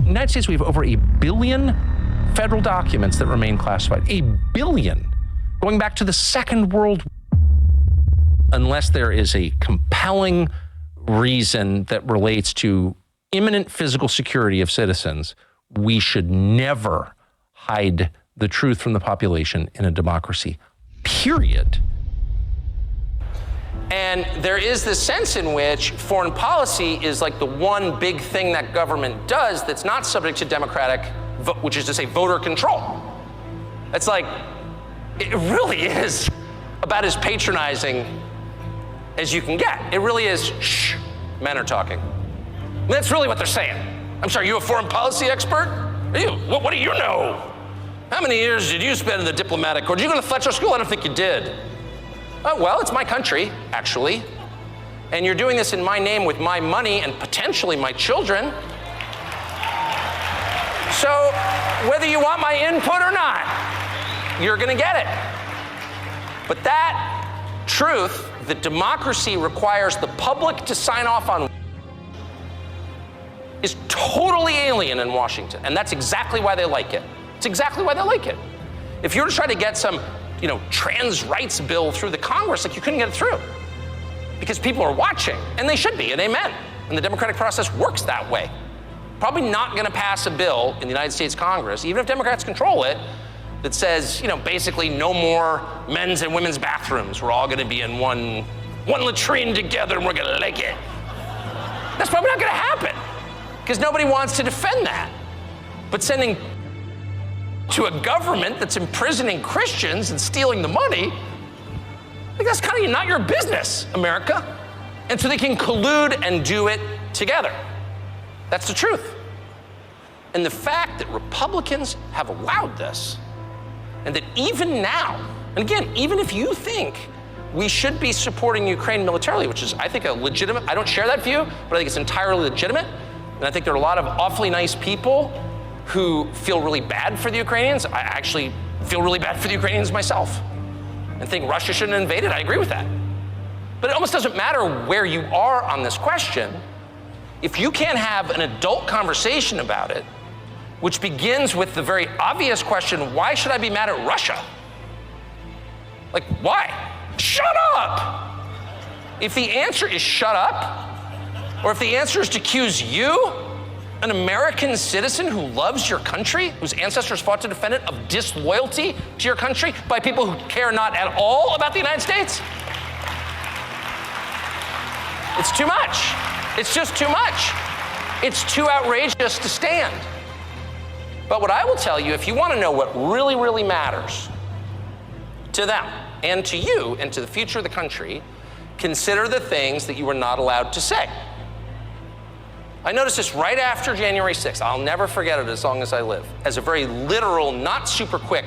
the United States, we have over 1 billion federal documents that remain classified. 1 billion, going back to the Second World War. Unless there is a compelling reason that relates to imminent physical security of citizens, we should never hide the truth from the population in a democracy, period. And there is this sense in which foreign policy is like the one big thing that government does that's not subject to democratic, which is to say voter control. It's like, it really is about as patronizing as you can get. It really is, shh, men are talking. That's really what they're saying. I'm sorry, you a foreign policy expert? Are you? What do you know? How many years did you spend in the diplomatic corps? Did you go to Fletcher School? I don't think you did. Oh, well, it's my country, actually. And you're doing this in my name with my money and potentially my children. So whether you want my input or not, you're gonna get it. But that truth, that democracy requires the public to sign off on, is totally alien in Washington. And that's exactly why they like it. It's exactly why they like it. If you were to try to get some, trans rights bill through the Congress, you couldn't get it through. Because people are watching, and they should be, and amen. And the democratic process works that way. Probably not gonna pass a bill in the United States Congress, even if Democrats control it, that says, basically no more men's and women's bathrooms. We're all gonna be in one latrine together and we're gonna like it. That's probably not gonna happen, because nobody wants to defend that. But sending to a government that's imprisoning Christians and stealing the money, that's kind of not your business, America. And so they can collude and do it together. That's the truth. And the fact that Republicans have allowed this, and that even now, and again, even if you think we should be supporting Ukraine militarily, which is, I think, a legitimate, I don't share that view, but I think it's entirely legitimate. And I think there are a lot of awfully nice people who feel really bad for the Ukrainians. I actually feel really bad for the Ukrainians myself and think Russia shouldn't have invaded. I agree with that. But it almost doesn't matter where you are on this question. If you can't have an adult conversation about it, which begins with the very obvious question, why should I be mad at Russia? Like, why? Shut up! If the answer is shut up, or if the answer is to accuse you, an American citizen who loves your country, whose ancestors fought to defend it, of disloyalty to your country by people who care not at all about the United States? It's too much. It's just too much. It's too outrageous to stand. But what I will tell you, if you want to know what really, really matters to them and to you and to the future of the country, consider the things that you were not allowed to say. I noticed this right after January 6th. I'll never forget it as long as I live. As a very literal, not super quick,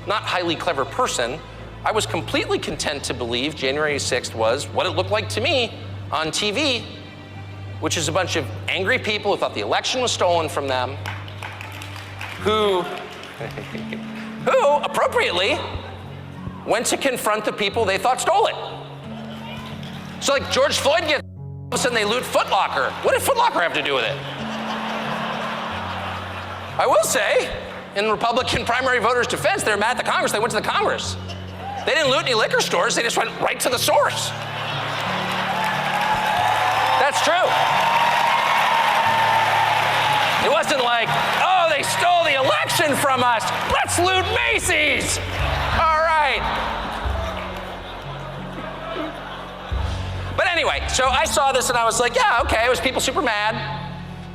not highly clever person, I was completely content to believe January 6th was what it looked like to me on TV, which is a bunch of angry people who thought the election was stolen from them, who appropriately went to confront the people they thought stole it. So like George Floyd gets, all of a sudden they loot Foot Locker. What did Foot Locker have to do with it? I will say, in Republican primary voters' defense, they're mad at the Congress. They went to the Congress. They didn't loot any liquor stores. They just went right to the source. That's true. It wasn't like, oh, they stole the election from us. Let's loot Macy's. All right. But anyway, so I saw this and I was like, yeah, okay, it was people super mad.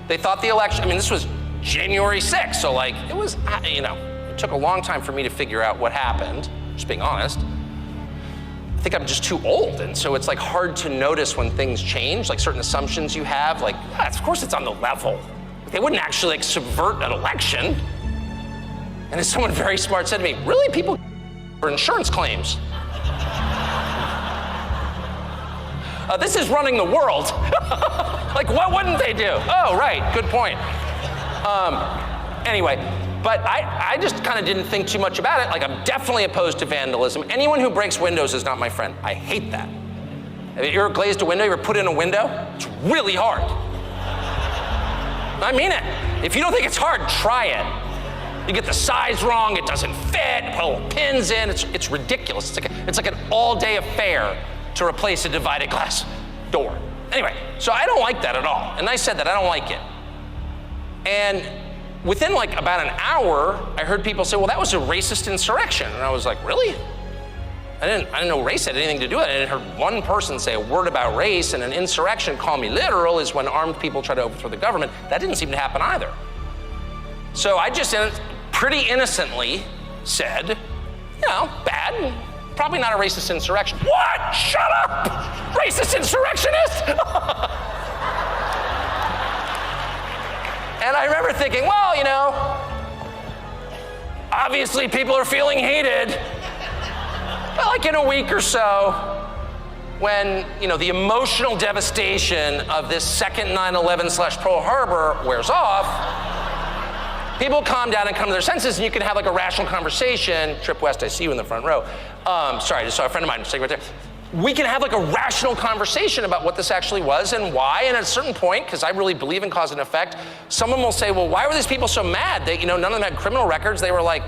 They thought the election, this was January 6th, so like, it was, it took a long time for me to figure out what happened, just being honest. I think I'm just too old, and so it's like hard to notice when things change, like certain assumptions you have, like, of course it's on the level. They wouldn't actually like subvert an election. And as someone very smart said to me, really, people for insurance claims? This is running the world. Like, what wouldn't they do? Oh, right, good point. Anyway, but I just kind of didn't think too much about it. Like, I'm definitely opposed to vandalism. Anyone who breaks windows is not my friend. I hate that. Have you ever glazed a window? You ever put in a window? It's really hard. I mean it. If you don't think it's hard, try it. You get the size wrong, it doesn't fit, put little pins in, it's ridiculous. It's like an all-day affair to replace a divided glass door. Anyway, so I don't like that at all. And I said that, I don't like it. And within like about an hour, I heard people say, well, that was a racist insurrection. And I was like, really? I didn't know race had anything to do with it. I didn't heard one person say a word about race, and an insurrection, call me literal, is when armed people try to overthrow the government. That didn't seem to happen either. So I just pretty innocently said, bad, probably not a racist insurrection. What? Shut up! Racist insurrectionist? And I remember thinking, well, obviously people are feeling hated. But like in a week or so, when the emotional devastation of this second 9/11/Pearl Harbor wears off, people calm down and come to their senses, and you can have like a rational conversation. Trip West, I see you in the front row. Sorry, I just saw a friend of mine sitting right there. We can have like a rational conversation about what this actually was and why. And at a certain point, because I really believe in cause and effect, someone will say, well, why were these people so mad? They, none of them had criminal records. They were like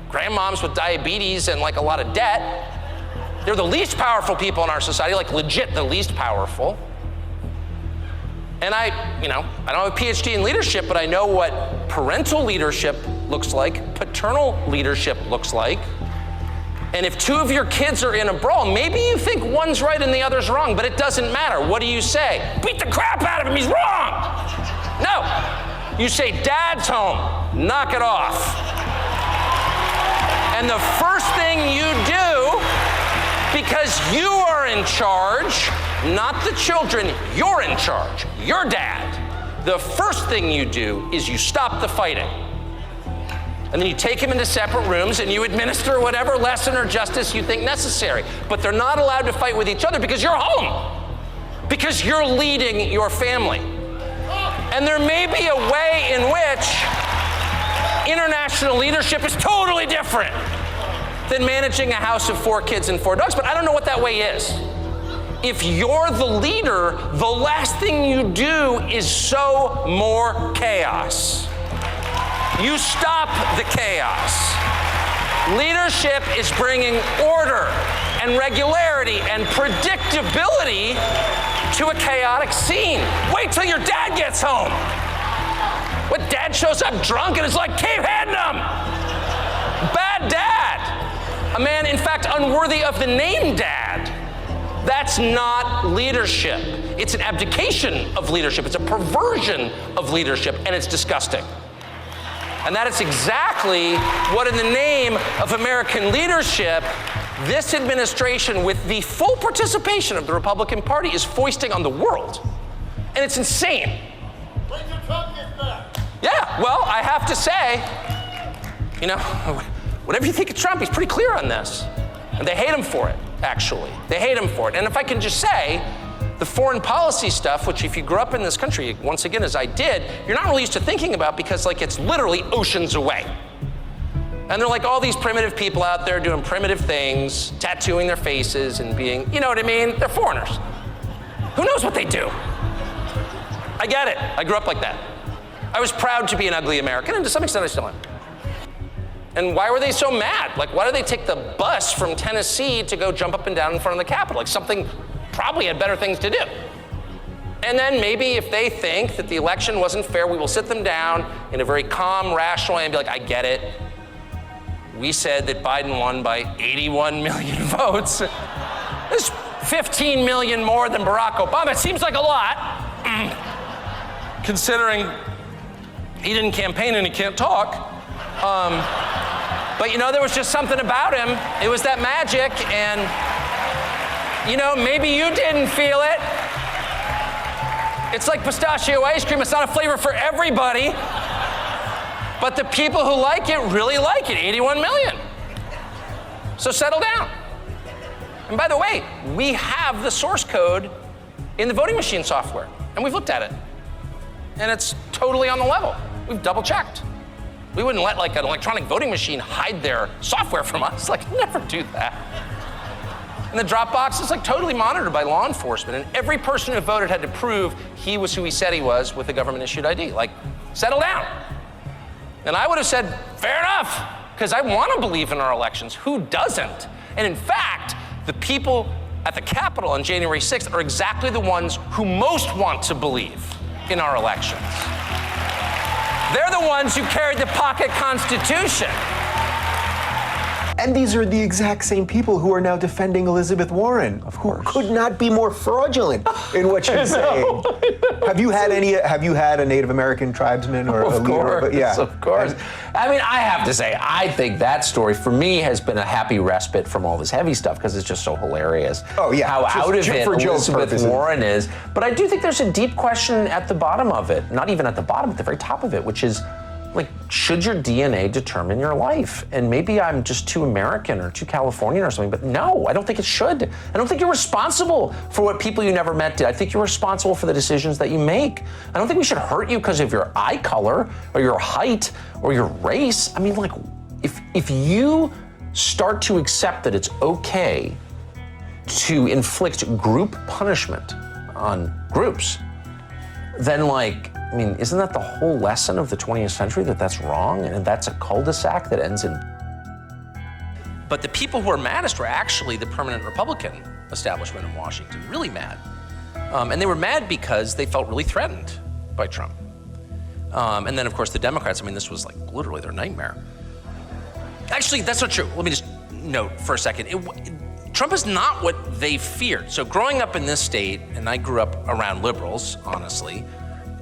grandmoms with diabetes and like a lot of debt. They're the least powerful people in our society, like legit the least powerful. And I don't have a PhD in leadership, but I know what parental leadership looks like, paternal leadership looks like. And if two of your kids are in a brawl, maybe you think one's right and the other's wrong, but it doesn't matter. What do you say? Beat the crap out of him, he's wrong! No, you say, Dad's home, knock it off. And the first thing you do, because you are in charge, not the children, you're in charge, you're dad. The first thing you do is you stop the fighting. And then you take them into separate rooms and you administer whatever lesson or justice you think necessary. But they're not allowed to fight with each other because you're home, because you're leading your family. And there may be a way in which international leadership is totally different than managing a house of 4 kids and 4 dogs, but I don't know what that way is. If you're the leader, the last thing you do is sow more chaos. You stop the chaos. Leadership is bringing order and regularity and predictability to a chaotic scene. Wait till your dad gets home. What, dad shows up drunk and is like, keep hitting him. Bad dad. A man, in fact, unworthy of the name dad. That's not leadership. It's an abdication of leadership. It's a perversion of leadership, and it's disgusting. And that is exactly what, in the name of American leadership, this administration, with the full participation of the Republican Party, is foisting on the world. And it's insane. Wait till Trump gets back. Yeah, well, I have to say, whatever you think of Trump, he's pretty clear on this. And they hate him for it, actually. They hate him for it. And if I can just say, the foreign policy stuff, which if you grew up in this country, once again, as I did, you're not really used to thinking about because it's literally oceans away. And they're like all these primitive people out there doing primitive things, tattooing their faces and being, you know what I mean? They're foreigners. Who knows what they do? I get it. I grew up like that. I was proud to be an ugly American, and to some extent I still am. And why were they so mad? Like, why did they take the bus from Tennessee to go jump up and down in front of the Capitol? Like, something probably had better things to do. And then maybe if they think that the election wasn't fair, we will sit them down in a very calm, rational way and be like, I get it. We said that Biden won by 81 million votes. There's 15 million more than Barack Obama. It seems like a lot, considering he didn't campaign and he can't talk. But there was just something about him. It was that magic, and maybe you didn't feel it. It's like pistachio ice cream. It's not a flavor for everybody. But the people who like it really like it, 81 million. So settle down. And by the way, we have the source code in the voting machine software, and we've looked at it. And it's totally on the level. We've double checked. We wouldn't let an electronic voting machine hide their software from us. Never do that. And the drop box is like totally monitored by law enforcement. And every person who voted had to prove he was who he said he was with a government issued ID. Like, settle down. And I would have said, fair enough, because I want to believe in our elections. Who doesn't? And in fact, the people at the Capitol on January 6th are exactly the ones who most want to believe in our elections. They're the ones who carried the pocket constitution. And these are the exact same people who are now defending Elizabeth Warren, who could not be more fraudulent in what she's saying. Have you had a Native American tribesman or a leader? Of course. I mean, I have to say, I think that story for me has been a happy respite from all this heavy stuff because it's just so hilarious. Oh yeah, how out of it Elizabeth Warren is. But I do think there's a deep question at the bottom of it, not even at the bottom, at the very top of it, which is, like, should your DNA determine your life? And maybe I'm just too American or too Californian or something, but no, I don't think it should. I don't think you're responsible for what people you never met did. I think you're responsible for the decisions that you make. I don't think we should hurt you because of your eye color or your height or your race. I mean, like, if you start to accept that it's okay to inflict group punishment on groups, then, like, I mean, isn't that the whole lesson of the 20th century, that that's wrong and that's a cul-de-sac that ends in... But the people who are maddest were actually the permanent Republican establishment in Washington, really mad. And they were mad because they felt really threatened by Trump. And then, of course, the Democrats, I mean, this was like literally their nightmare. Actually, that's not true. Let me just note for a second. Trump is not what they feared. So growing up in this state, and I grew up around liberals, honestly,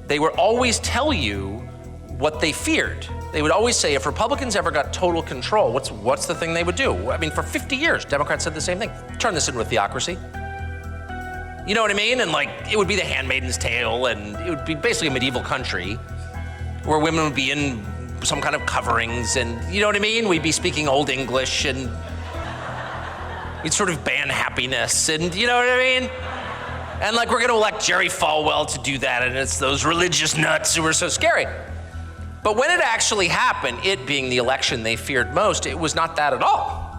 they would always tell you what they feared. They would always say, if Republicans ever got total control, what's the thing they would do? I mean, for 50 years, Democrats said the same thing. Turn this into a theocracy. You know what I mean? And, like, it would be the Handmaid's Tale, and it would be basically a medieval country where women would be in some kind of coverings, and you know what I mean? We'd be speaking Old English, and we'd sort of ban happiness, and you know what I mean? And, like, we're gonna elect Jerry Falwell to do that, and it's those religious nuts who are so scary. But when it actually happened, it being the election they feared most, it was not that at all.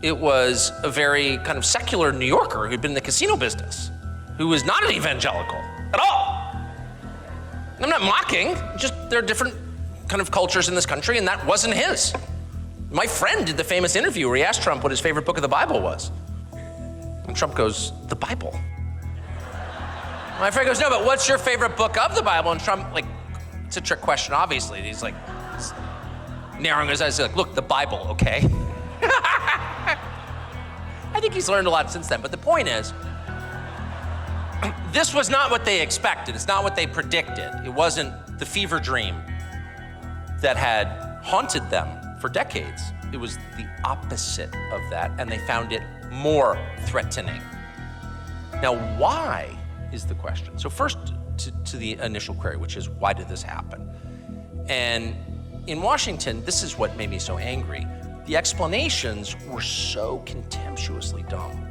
It was a very kind of secular New Yorker who'd been in the casino business, who was not an evangelical at all. And I'm not mocking, just there are different kind of cultures in this country, and that wasn't his. My friend did the famous interview where he asked Trump what his favorite book of the Bible was. And Trump goes, the Bible. My friend goes, no, but what's your favorite book of the Bible? And Trump, like, it's a trick question, obviously. And he's like, narrowing his eyes, like, look, the Bible, okay? I think he's learned a lot since then. But the point is, this was not what they expected. It's not what they predicted. It wasn't the fever dream that had haunted them for decades. It was the opposite of that, and they found it more threatening. Now, why is the question? So first, to the initial query, which is, why did this happen? And in Washington, this is what made me so angry. The explanations were so contemptuously dumb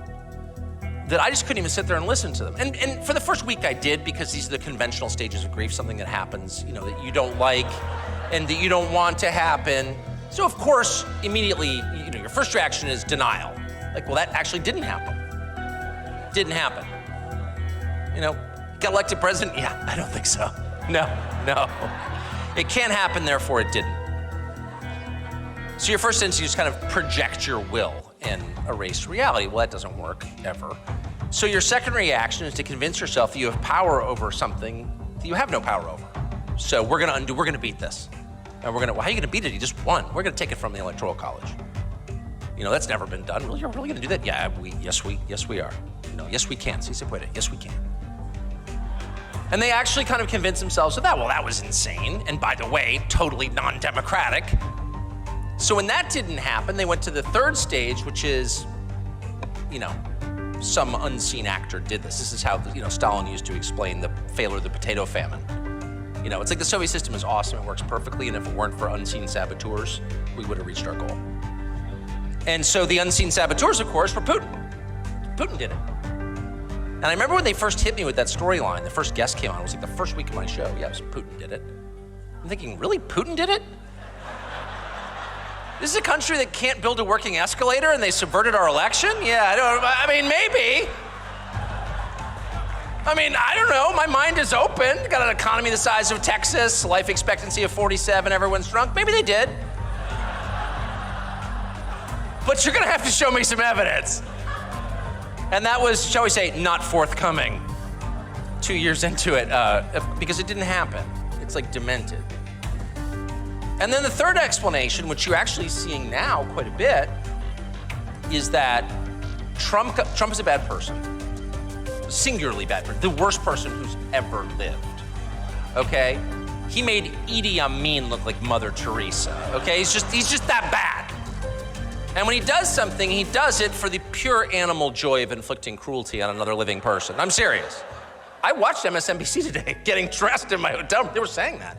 that I just couldn't even sit there and listen to them. And for the first week I did, because these are the conventional stages of grief, something that happens, you know, that you don't like and that you don't want to happen. So of course, immediately, you know, your first reaction is denial. Like, well, that actually didn't happen. Didn't happen. You know, got elected president? Yeah, I don't think so. No. It can't happen, therefore it didn't. So your first instinct is kind of project your will and erase reality. Well, that doesn't work, ever. So your second reaction is to convince yourself that you have power over something that you have no power over. So we're gonna beat this. And well, how are you gonna beat it? You just won. We're gonna take it from the Electoral College. You know, that's never been done. Really, you're really gonna do that? Yeah, yes we are. You know, yes we can. Si se puede. Yes we can. And they actually kind of convince themselves of that. Well, that was insane. And by the way, totally non-democratic. So when that didn't happen, they went to the third stage, which is, you know, some unseen actor did this. This is how, you know, Stalin used to explain the failure of the potato famine. You know, it's like the Soviet system is awesome, it works perfectly, and if it weren't for unseen saboteurs, we would have reached our goal. And so the unseen saboteurs, of course, were Putin. Putin did it. And I remember when they first hit me with that storyline, the first guest came on, it was like the first week of my show. Yeah, it was Putin did it. I'm thinking, really, Putin did it? This is a country that can't build a working escalator and they subverted our election? Yeah, maybe. I don't know. My mind is open. Got an economy the size of Texas, life expectancy of 47, everyone's drunk. Maybe they did. But you're gonna have to show me some evidence. And that was, shall we say, not forthcoming 2 years into it, because it didn't happen. It's like demented. And then the third explanation, which you're actually seeing now quite a bit, is that Trump is a bad person. Singularly bad person, the worst person who's ever lived, okay? He made Idi Amin look like Mother Teresa, okay? He's just that bad. And when he does something, he does it for the pure animal joy of inflicting cruelty on another living person. I'm serious. I watched MSNBC today getting dressed in my hotel room. They were saying that.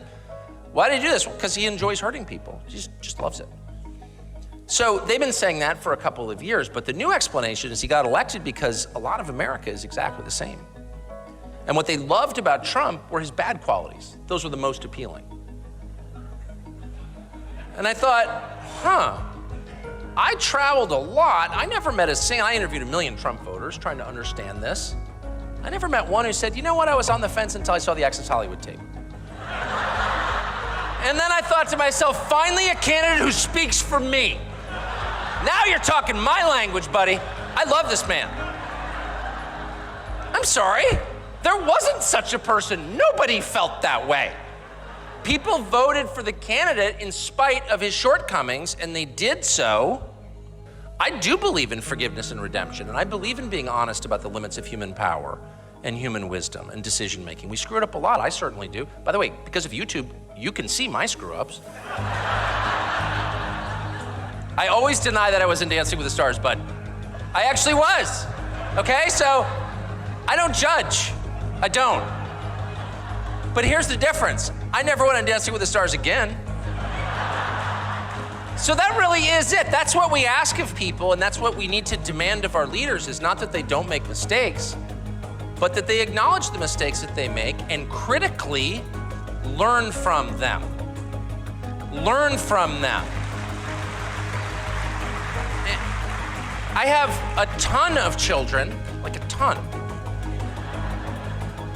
Why did he do this? Because he enjoys hurting people. He just loves it. So they've been saying that for a couple of years, but the new explanation is he got elected because a lot of America is exactly the same. And what they loved about Trump were his bad qualities. Those were the most appealing. And I thought, I traveled a lot. I never met I interviewed 1 million Trump voters trying to understand this. I never met one who said, you know what, I was on the fence until I saw the Access Hollywood tape. And then I thought to myself, finally a candidate who speaks for me. Now you're talking my language, buddy. I love this man. I'm sorry, there wasn't such a person. Nobody felt that way. People voted for the candidate in spite of his shortcomings, and they did so. I do believe in forgiveness and redemption, and I believe in being honest about the limits of human power and human wisdom and decision making. We screw it up a lot, I certainly do. By the way, because of YouTube, you can see my screw ups. I always deny that I was in Dancing with the Stars, but I actually was, okay? So I don't judge, I don't. But here's the difference. I never went on Dancing with the Stars again. So that really is it. That's what we ask of people, and that's what we need to demand of our leaders, is not that they don't make mistakes, but that they acknowledge the mistakes that they make and critically learn from them. Learn from them. I have a ton of children, like a ton.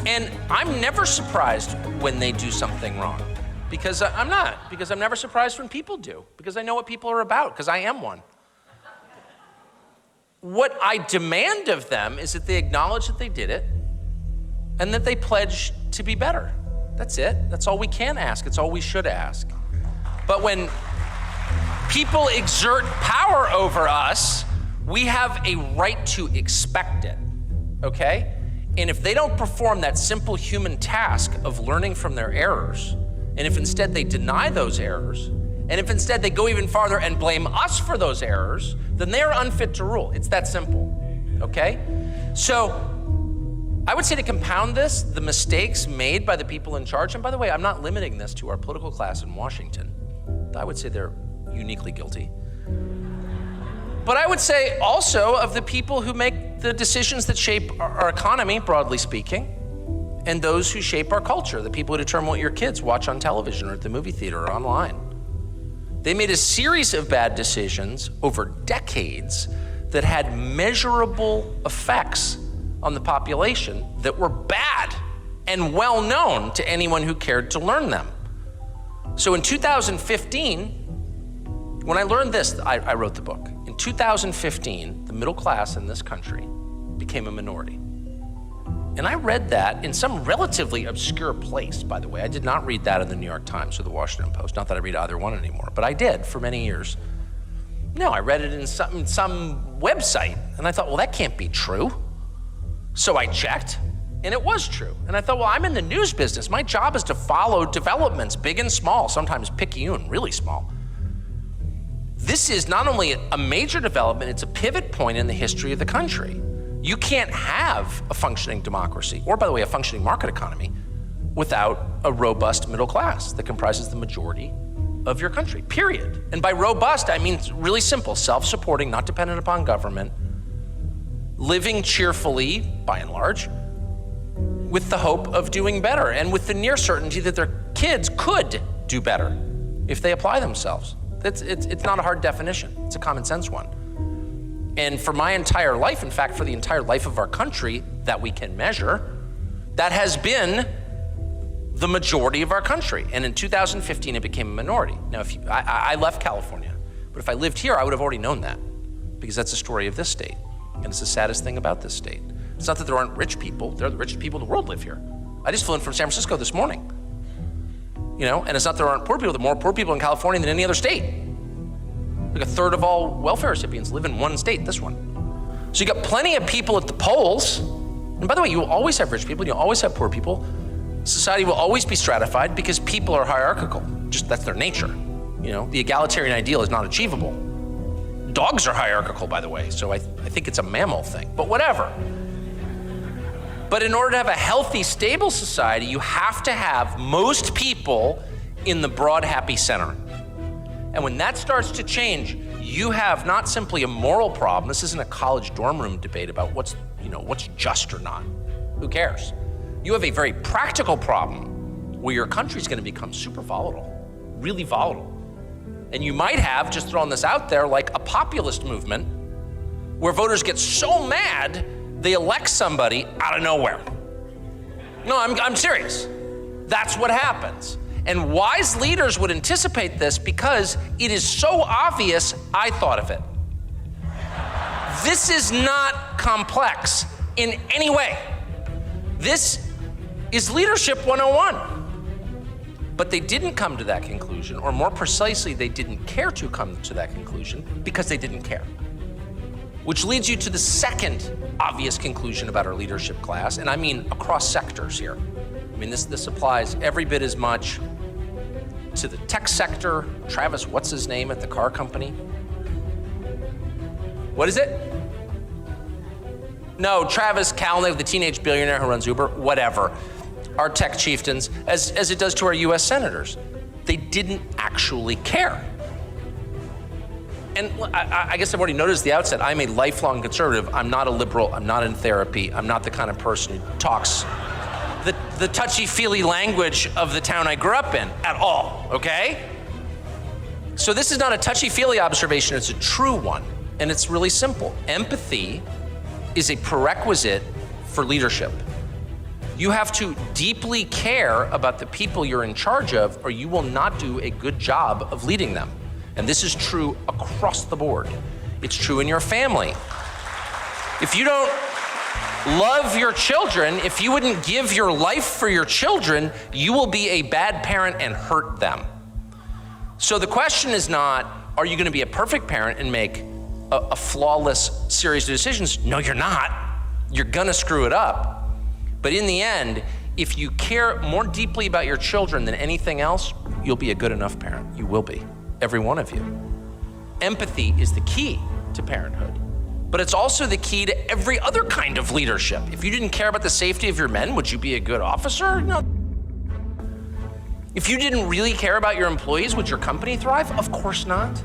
And I'm never surprised when they do something wrong. Because I'm not. Because I'm never surprised when people do. Because I know what people are about, because I am one. What I demand of them is that they acknowledge that they did it and that they pledge to be better. That's it. That's all we can ask. It's all we should ask. But when people exert power over us, we have a right to expect it, okay? And if they don't perform that simple human task of learning from their errors, and if instead they deny those errors, and if instead they go even farther and blame us for those errors, then they are unfit to rule. It's that simple, okay? So I would say to compound this, the mistakes made by the people in charge, and by the way, I'm not limiting this to our political class in Washington. I would say they're uniquely guilty. But I would say also of the people who make the decisions that shape our economy, broadly speaking, and those who shape our culture, the people who determine what your kids watch on television or at the movie theater or online. They made a series of bad decisions over decades that had measurable effects on the population that were bad and well known to anyone who cared to learn them. So in 2015, when I learned this, I wrote the book. In 2015, the middle class in this country became a minority. And I read that in some relatively obscure place, by the way. I did not read that in the New York Times or the Washington Post. Not that I read either one anymore, but I did for many years. No, I read it in some website. And I thought, well, that can't be true. So I checked, and it was true. And I thought, well, I'm in the news business. My job is to follow developments, big and small, sometimes picayune, really small. This is not only a major development, it's a pivot point in the history of the country. You can't have a functioning democracy, or by the way, a functioning market economy, without a robust middle class that comprises the majority of your country, period. And by robust, I mean really simple, self-supporting, not dependent upon government, living cheerfully, by and large, with the hope of doing better and with the near certainty that their kids could do better if they apply themselves. It's not a hard definition. It's a common sense one. And for my entire life, in fact, for the entire life of our country that we can measure, that has been the majority of our country. And in 2015, it became a minority. Now, I left California, but if I lived here, I would have already known that, because that's the story of this state. And it's the saddest thing about this state. It's not that there aren't rich people. There are the richest people in the world live here. I just flew in from San Francisco this morning. And it's not that there aren't poor people. There are more poor people in California than any other state. Like a third of all welfare recipients live in one state, this one. So you got plenty of people at the polls. And by the way, you will always have rich people, you'll always have poor people. Society will always be stratified because people are hierarchical. Just that's their nature. The egalitarian ideal is not achievable. Dogs are hierarchical, by the way, so I think it's a mammal thing, but whatever. But in order to have a healthy, stable society, you have to have most people in the broad, happy center. And when that starts to change, you have not simply a moral problem. This isn't a college dorm room debate about what's just or not. Who cares? You have a very practical problem where your country's going to become super volatile, really volatile. And you might have, just throwing this out there, like a populist movement where voters get so mad they elect somebody out of nowhere. No, I'm serious. That's what happens. And wise leaders would anticipate this because it is so obvious. I thought of it. This is not complex in any way. This is leadership 101. But they didn't come to that conclusion, or more precisely, they didn't care to come to that conclusion because they didn't care. Which leads you to the second obvious conclusion about our leadership class, and I mean across sectors here. I mean, this applies every bit as much to the tech sector. Travis, what's his name at the car company? What is it? No, Travis Kalanick, the teenage billionaire who runs Uber, whatever. Our tech chieftains, as it does to our US senators. They didn't actually care. And I guess I've already noticed at the outset, I'm a lifelong conservative. I'm not a liberal, I'm not in therapy, I'm not the kind of person who talks the touchy-feely language of the town I grew up in at all, okay? So this is not a touchy-feely observation, it's a true one, and it's really simple. Empathy is a prerequisite for leadership. You have to deeply care about the people you're in charge of, or you will not do a good job of leading them. And this is true across the board. It's true in your family. If you don't love your children, if you wouldn't give your life for your children, you will be a bad parent and hurt them. So the question is not, are you going to be a perfect parent and make a flawless series of decisions? No, you're not. You're going to screw it up. But in the end, if you care more deeply about your children than anything else, you'll be a good enough parent. You will be, every one of you. Empathy is the key to parenthood. But it's also the key to every other kind of leadership. If you didn't care about the safety of your men, would you be a good officer? No. If you didn't really care about your employees, would your company thrive? Of course not.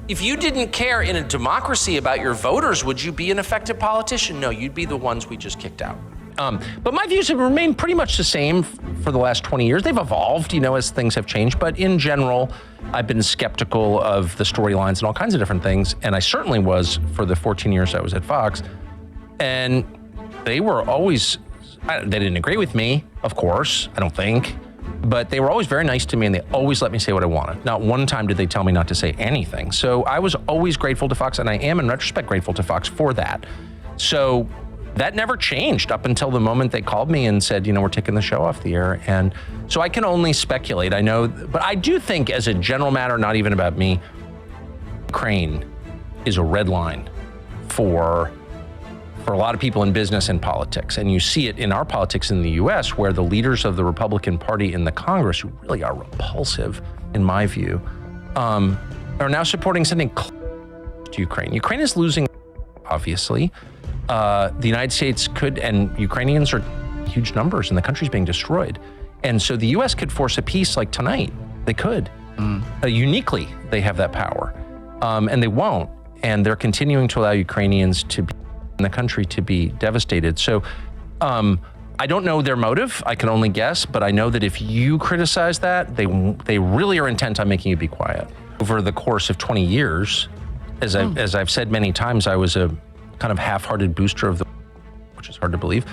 If you didn't care in a democracy about your voters, would you be an effective politician? No, you'd be the ones we just kicked out. But my views have remained pretty much the same for the last 20 years. They've evolved, as things have changed. But in general, I've been skeptical of the storylines and all kinds of different things. And I certainly was for the 14 years I was at Fox. And they were always, they didn't agree with me, of course, I don't think. But they were always very nice to me, and they always let me say what I wanted. Not one time did they tell me not to say anything. So I was always grateful to Fox, and I am in retrospect grateful to Fox for that. So that never changed up until the moment they called me and said, we're taking the show off the air. And so I can only speculate. I know, but I do think as a general matter, not even about me, Ukraine is a red line for a lot of people in business and politics. And you see it in our politics in the US, where the leaders of the Republican Party in the Congress, who really are repulsive, in my view, are now supporting sending to Ukraine. Ukraine is losing, obviously. The United States could, and Ukrainians are huge numbers, and the country's being destroyed. And so the US could force a peace like tonight. They could. Uniquely, they have that power. And they won't. And they're continuing to allow Ukrainians to be in the country to be devastated. So I don't know their motive. I can only guess, but I know that if you criticize that, they really are intent on making you be quiet. over the course of 20 years, as I've said many times, I was a kind of half-hearted booster of the, which is hard to believe.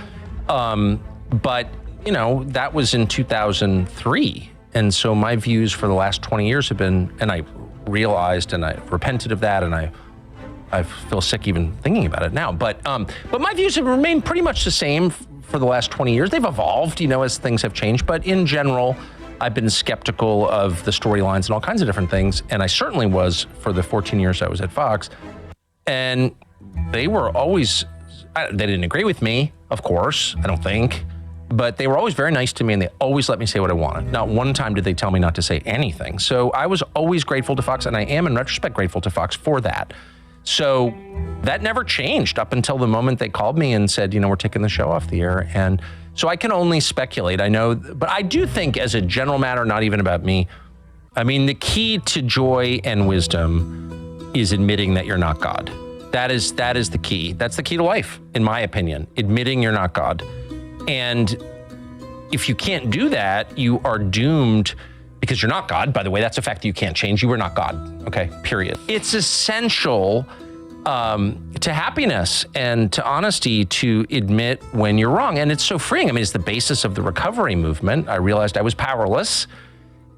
But, you know, that was in 2003. And so my views for the last 20 years have been, and I realized and I repented of that, and I feel sick even thinking about it now. But my views have remained pretty much the same for the last 20 years. They've evolved, you know, as things have changed. But in general, I've been skeptical of the storylines and all kinds of different things. And I certainly was for the 14 years I was at Fox. And they were always, they didn't agree with me, of course, I don't think. But they were always very nice to me, and they always let me say what I wanted. Not one time did they tell me not to say anything. So I was always grateful to Fox, and I am, in retrospect, grateful to Fox for that. So that never changed up until the moment they called me and said, you know, we're taking the show off the air. And so I can only speculate. I know, but I do think as a general matter, not even about me, I mean, the key to joy and wisdom is admitting that you're not God. That is the key. That's the key to life, in my opinion, admitting you're not God. And if you can't do that, you are doomed, because you're not God. By the way, that's a fact that you can't change. You are not God, okay, period. It's essential to happiness and to honesty to admit when you're wrong. And it's so freeing. I mean, it's the basis of the recovery movement. I realized I was powerless.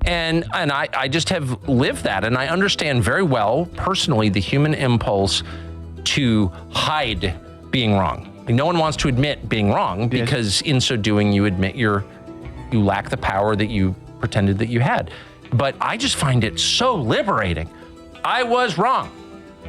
And I just have lived that. And I understand very well, personally, the human impulse to hide being wrong. No one wants to admit being wrong, because in so doing, you admit you lack the power that you pretended that you had. But I just find it so liberating. I was wrong.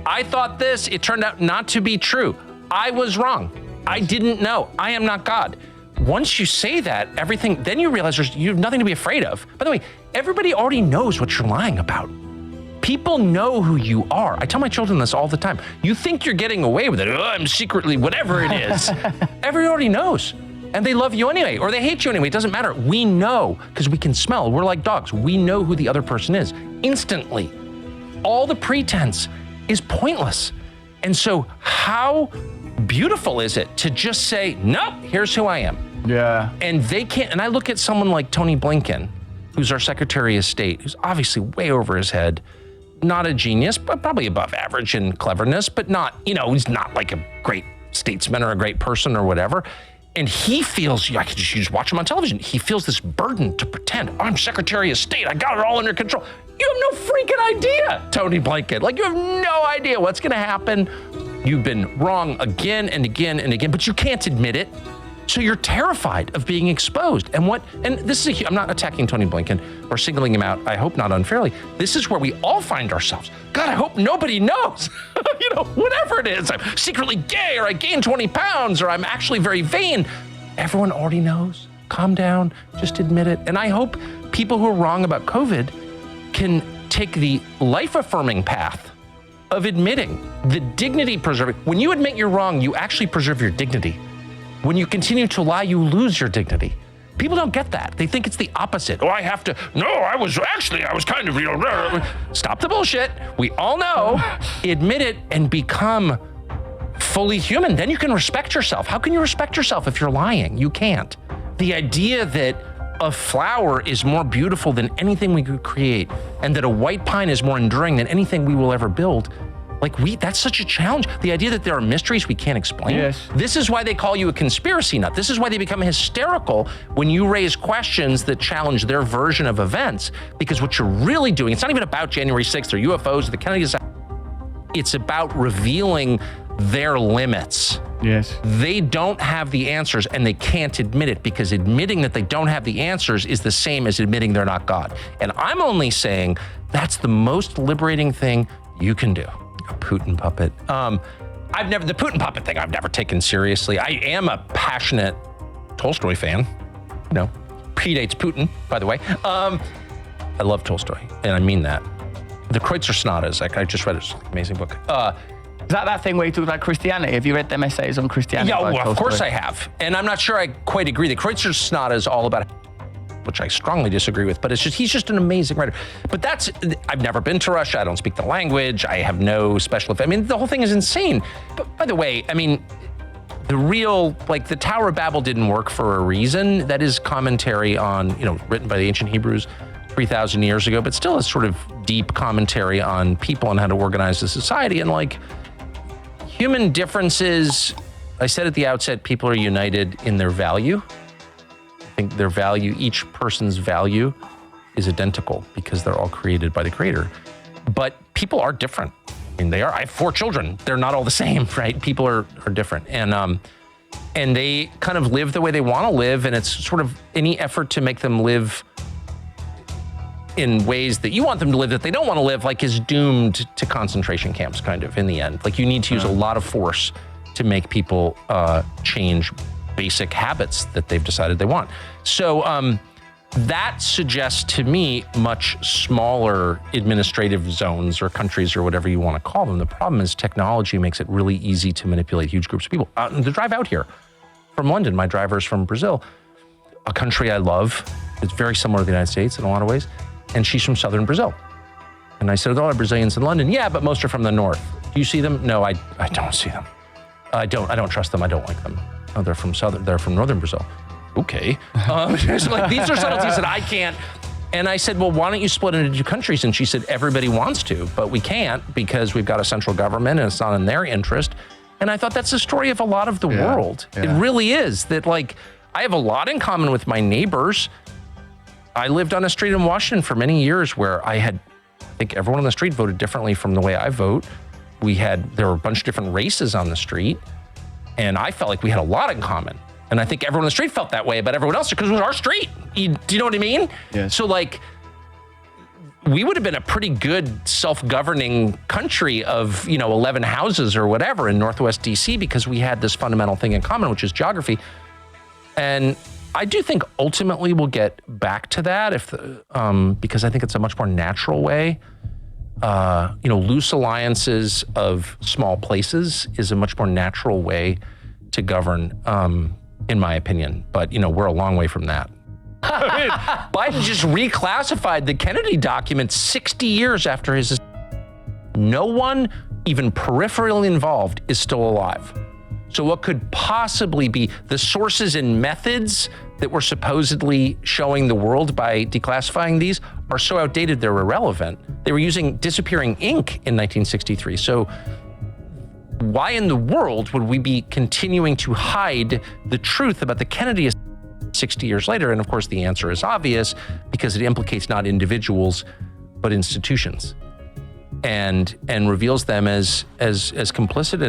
I thought this, it turned out not to be true. I was wrong. I didn't know. I am not God. Once you say that, everything, then you realize you have nothing to be afraid of. By the way, everybody already knows what you're lying about. People know who you are. I tell my children this all the time. You think you're getting away with it. Oh, I'm secretly whatever it is. Everybody already knows. And they love you anyway, or they hate you anyway. It doesn't matter. We know, because we can smell. We're like dogs. We know who the other person is instantly. All the pretense is pointless. And so how beautiful is it to just say, nope, here's who I am. Yeah. And they can't. And I look at someone like Tony Blinken, who's our Secretary of State, who's obviously way over his head. Not a genius, but probably above average in cleverness, but not, you know, he's not like a great statesman or a great person or whatever. And he feels, I could just watch him on television. He feels this burden to pretend, I'm Secretary of State. I got it all under control. You have no freaking idea, Tony Blinken. Like, you have no idea what's going to happen. You've been wrong again and again and again, but you can't admit it. So you're terrified of being exposed. And this is, I'm not attacking Tony Blinken or singling him out, I hope not unfairly. This is where we all find ourselves. God, I hope nobody knows. You know, whatever it is, I'm secretly gay, or I gained 20 pounds, or I'm actually very vain. Everyone already knows. Calm down, just admit it. And I hope people who are wrong about COVID can take the life-affirming path of admitting the dignity-preserving. When you admit you're wrong, you actually preserve your dignity. When you continue to lie, you lose your dignity. People don't get that. They think it's the opposite. Oh, I was kind of real. Stop the bullshit. We all know. Admit it and become fully human. Then you can respect yourself. How can you respect yourself if you're lying? You can't. The idea that a flower is more beautiful than anything we could create, and that a white pine is more enduring than anything we will ever build, that's such a challenge. The idea that there are mysteries we can't explain. Yes. This is why they call you a conspiracy nut. This is why they become hysterical when you raise questions that challenge their version of events. Because what you're really doing, it's not even about January 6th or UFOs or the Kennedy assassination. It's about revealing their limits. Yes. They don't have the answers, and they can't admit it, because admitting that they don't have the answers is the same as admitting they're not God. And I'm only saying that's the most liberating thing you can do. A Putin puppet. The Putin puppet thing I've never taken seriously. I am a passionate Tolstoy fan. No, predates Putin, by the way. I love Tolstoy, and I mean that. The Kreutzer Sonatas, I just read it. It's an amazing book. Is that thing where you talk about Christianity? Have you read them essays on Christianity? Yeah, well, of course I have. And I'm not sure I quite agree. The Kreutzer Sonata is all about, which I strongly disagree with, but he's just an amazing writer. But I've never been to Russia. I don't speak the language. I have no special, the whole thing is insane. But by the way, the Tower of Babel didn't work for a reason. That is commentary on, written by the ancient Hebrews, 3,000 years ago, but still a sort of deep commentary on people and how to organize a society. And like human differences, I said at the outset, people are united in their value. I think their value, each person's value is identical because they're all created by the Creator. But people are different. I mean, they are. I have 4 children. They're not all the same, right? People are different. And they kind of live the way they want to live. And it's sort of any effort to make them live in ways that you want them to live that they don't want to live, like, is doomed to concentration camps, kind of, in the end. Like, you need to use a lot of force to make people change basic habits that they've decided they want. So that suggests to me much smaller administrative zones or countries or whatever you want to call them. The problem is technology makes it really easy to manipulate huge groups of people. The drive out here from London, my driver is from Brazil, a country I love. It's very similar to the United States in a lot of ways. And she's from southern Brazil. And I said, there are Brazilians in London. Yeah, but most are from the north. Do you see them? No, I don't see them. I don't trust them. I don't like them. Oh, they're from northern Brazil. Okay. Like, these are subtleties that I can't. And I said, well, why don't you split into 2 countries? And she said, everybody wants to, but we can't because we've got a central government and it's not in their interest. And I thought that's the story of a lot of the world. Yeah. It really is. That, like, I have a lot in common with my neighbors. I lived on a street in Washington for many years where I think everyone on the street voted differently from the way I vote. There were a bunch of different races on the street, and I felt like we had a lot in common. And I think everyone on the street felt that way about everyone else because it was our street. Do you know what I mean? Yes. So, like, we would have been a pretty good self-governing country of, 11 houses or whatever in Northwest DC because we had this fundamental thing in common, which is geography. And I do think ultimately we'll get back to that because I think it's a much more natural way. Loose alliances of small places is a much more natural way to govern, in my opinion. But, we're a long way from that. I mean, Biden just reclassified the Kennedy documents 60 years after his. No one, even peripherally involved, is still alive. So what could possibly be the sources and methods that were supposedly showing the world by declassifying these are so outdated they're irrelevant. They were using disappearing ink in 1963. So why in the world would we be continuing to hide the truth about the Kennedy 60 years later? And of course the answer is obvious because it implicates not individuals but institutions and reveals them as complicit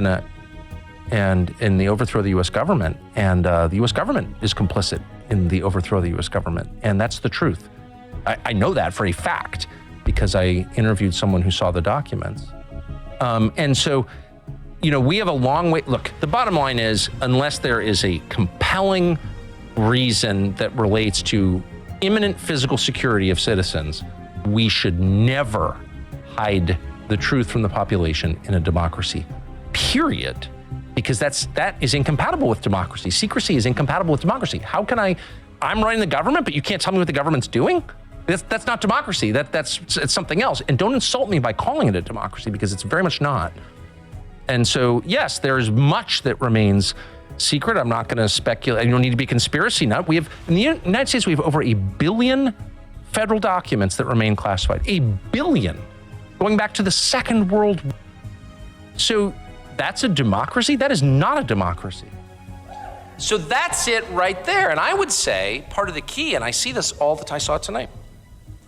in the overthrow of the U.S. government. And the U.S. government is complicit in the overthrow of the U.S. government. And that's the truth. I know that for a fact because I interviewed someone who saw the documents. And so, we have a long way. Look, the bottom line is, unless there is a compelling reason that relates to imminent physical security of citizens, we should never hide the truth from the population in a democracy, period. Because that is incompatible with democracy. Secrecy is incompatible with democracy. How can I'm running the government, but you can't tell me what the government's doing? That's not democracy. It's something else. And don't insult me by calling it a democracy because it's very much not. And so, yes, there is much that remains secret. I'm not going to speculate. You don't need to be a conspiracy nut. In the United States, we have over 1 billion federal documents that remain classified. 1 billion, going back to the Second World War. So that's a democracy? That is not a democracy. So that's it right there. And I would say part of the key, and I see this all the time, I saw it tonight.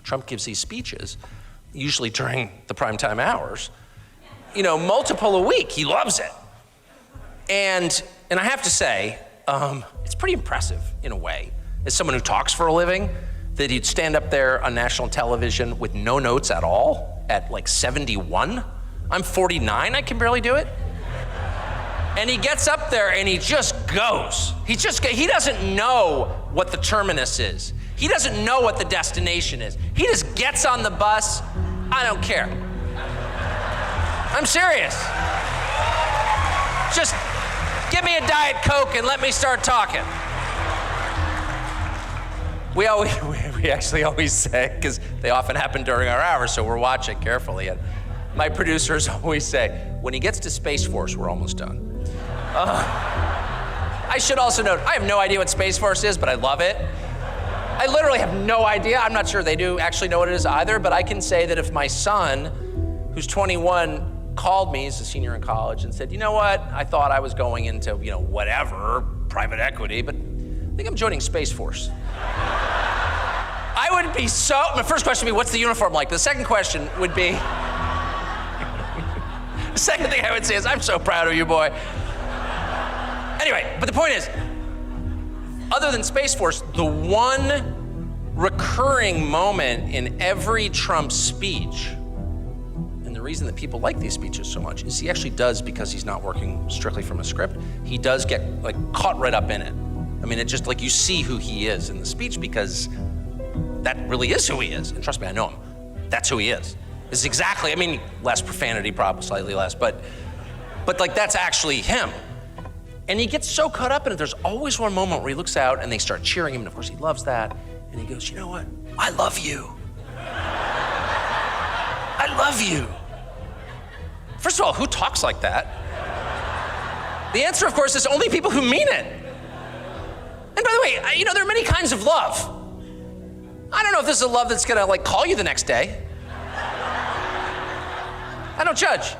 Trump gives these speeches, usually during the primetime hours, multiple a week. He loves it. And I have to say, it's pretty impressive in a way, as someone who talks for a living, that he'd stand up there on national television with no notes at all at like 71. I'm 49, I can barely do it. And he gets up there and he just goes. He doesn't know what the terminus is. He doesn't know what the destination is. He just gets on the bus. I don't care. I'm serious. Just give me a Diet Coke and let me start talking. We actually always say, because they often happen during our hours, so we're watching carefully. And my producers always say, when he gets to Space Force, we're almost done. I should also note, I have no idea what Space Force is, but I love it. I literally have no idea. I'm not sure they do actually know what it is either, but I can say that if my son, who's 21, called me, he's a senior in college, and said, you know what, I thought I was going into, whatever, private equity, but I think I'm joining Space Force. I would be my first question would be, what's the uniform like? The second question would be, the second thing I would say is, I'm so proud of you, boy. Anyway, but the point is, other than Space Force, the one recurring moment in every Trump speech, and the reason that people like these speeches so much, is he actually does, because he's not working strictly from a script, he does get caught right up in it. I mean, it's just you see who he is in the speech, because that really is who he is. And trust me, I know him. That's who he is. This is exactly, less profanity, probably slightly less, but that's actually him. And he gets so caught up in it. There's always one moment where he looks out and they start cheering him, and of course he loves that. And he goes, you know what? I love you. I love you. First of all, who talks like that? The answer, of course, is only people who mean it. And by the way, there are many kinds of love. I don't know if this is a love that's gonna call you the next day. I don't judge.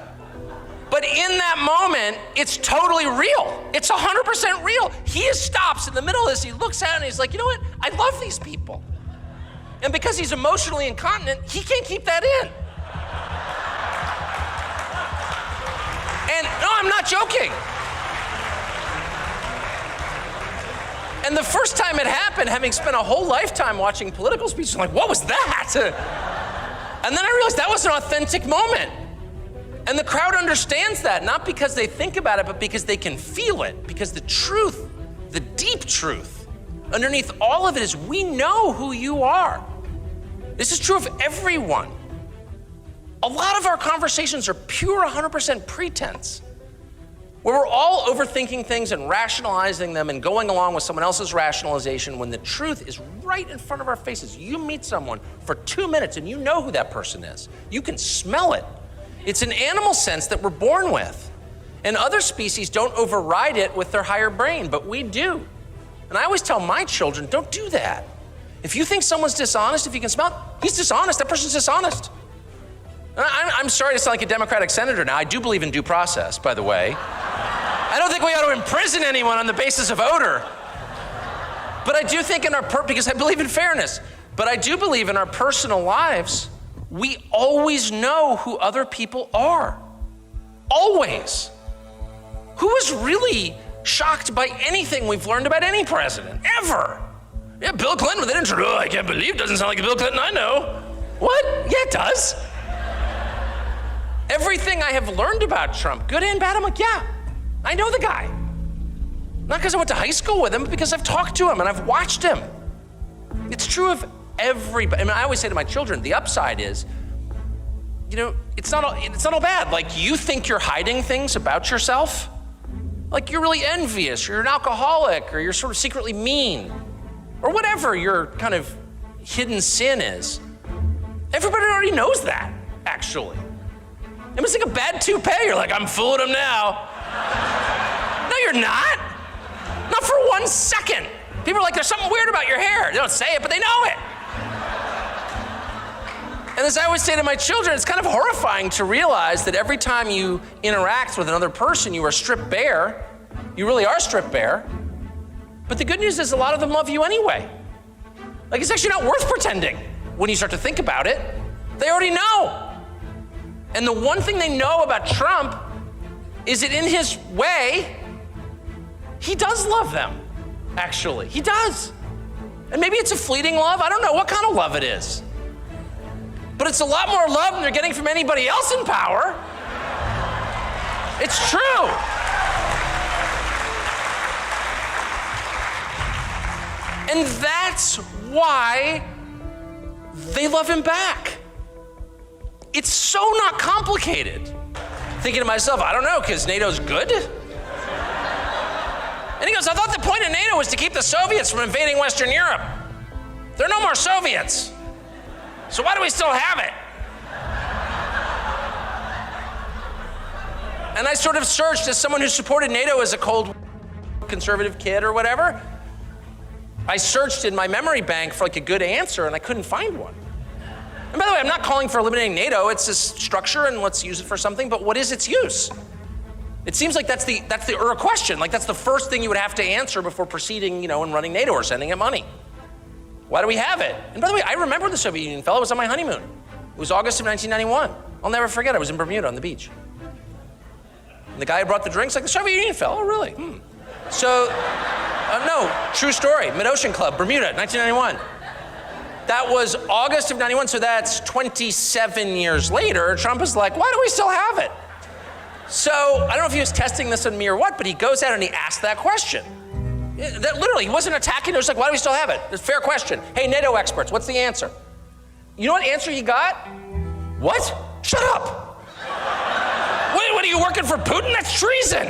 But in that moment, it's totally real. It's 100% real. He stops in the middle of this, he looks out and he's like, you know what? I love these people. And because he's emotionally incontinent, he can't keep that in. And no, I'm not joking. And the first time it happened, having spent a whole lifetime watching political speeches, I'm like, what was that? And then I realized that was an authentic moment. And the crowd understands that, not because they think about it, but because they can feel it. Because the truth, the deep truth, underneath all of it is we know who you are. This is true of everyone. A lot of our conversations are pure 100% pretense, where we're all overthinking things and rationalizing them and going along with someone else's rationalization when the truth is right in front of our faces. You meet someone for 2 minutes and you know who that person is. You can smell it. It's an animal sense that we're born with. And other species don't override it with their higher brain, but we do. And I always tell my children, don't do that. If you think someone's dishonest, if you can smell it, he's dishonest, that person's dishonest. I'm sorry to sound like a Democratic senator now. I do believe in due process, by the way. I don't think we ought to imprison anyone on the basis of odor. But I do think because I believe in fairness, but I do believe in our personal lives, we always know who other people are. Always. Who is really shocked by anything we've learned about any president, ever? Yeah, Bill Clinton with an intro. Oh, I can't believe it doesn't sound like the Bill Clinton I know. What? Yeah, it does. Everything I have learned about Trump, good and bad, I'm like, yeah, I know the guy. Not because I went to high school with him, but because I've talked to him and I've watched him. It's true of everybody. I always say to my children, the upside is, it's not all bad. You think you're hiding things about yourself. You're really envious, or you're an alcoholic, or you're sort of secretly mean, or whatever your kind of hidden sin is. Everybody already knows that, actually. It was like a bad toupee. You're like, I'm fooling them now. No, you're not. Not for 1 second. People are like, there's something weird about your hair. They don't say it, but they know it. And as I always say to my children, it's kind of horrifying to realize that every time you interact with another person, you are stripped bare. You really are stripped bare. But the good news is a lot of them love you anyway. It's actually not worth pretending when you start to think about it. They already know. And the one thing they know about Trump is that in his way, he does love them, actually. He does. And maybe it's a fleeting love. I don't know what kind of love it is. But it's a lot more love than they're getting from anybody else in power. It's true. And that's why they love him back. It's so not complicated. Thinking to myself, I don't know, because NATO's good? And he goes, I thought the point of NATO was to keep the Soviets from invading Western Europe. There are no more Soviets. So why do we still have it? And I sort of searched, as someone who supported NATO as a cold conservative kid or whatever, I searched in my memory bank for like a good answer and I couldn't find one. And by the way, I'm not calling for eliminating NATO. It's a structure and let's use it for something, but what is its use? It seems like that's the question. Like that's the first thing you would have to answer before proceeding, and running NATO or sending it money. Why do we have it? And by the way, I remember the Soviet Union fell. It was on my honeymoon. It was August of 1991. I'll never forget. I was in Bermuda on the beach. And the guy who brought the drinks, like, the Soviet Union fell. Oh, really? So, no, true story. Mid-Ocean Club, Bermuda, 1991. That was August of 91, so that's 27 years later. Trump is like, why do we still have it? So, I don't know if he was testing this on me or what, but he goes out and he asks that question. That literally, he wasn't attacking, it was like, why do we still have it? It's a fair question. Hey, NATO experts, what's the answer? You know what answer he got? What? Shut up. What are you working for Putin? That's treason.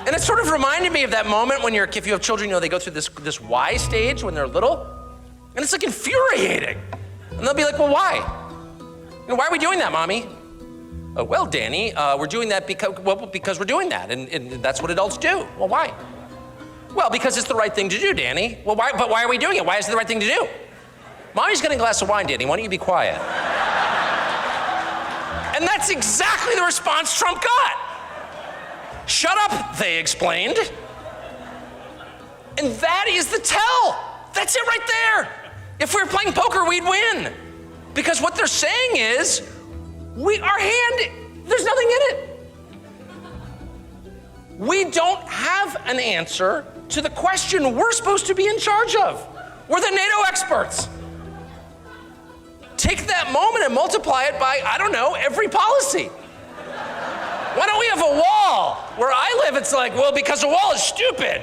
And it sort of reminded me of that moment when if you have children, they go through this why stage when they're little. And it's like infuriating. And they'll be like, well, why? Why are we doing that, Mommy? Oh, well, Danny, we're doing that because we're doing that, and that's what adults do. Well, why? Well, because it's the right thing to do, Danny. Well, why? But why are we doing it? Why is it the right thing to do? Mommy's getting a glass of wine, Danny. Why don't you be quiet? And that's exactly the response Trump got. Shut up, they explained. And that is the tell. That's it right there. If we were playing poker, we'd win. Because what they're saying is, there's nothing in it. We don't have an answer to the question we're supposed to be in charge of. We're the NATO experts. Take that moment and multiply it by, I don't know, every policy. Why don't we have a wall? Where I live, it's like, well, because a wall is stupid.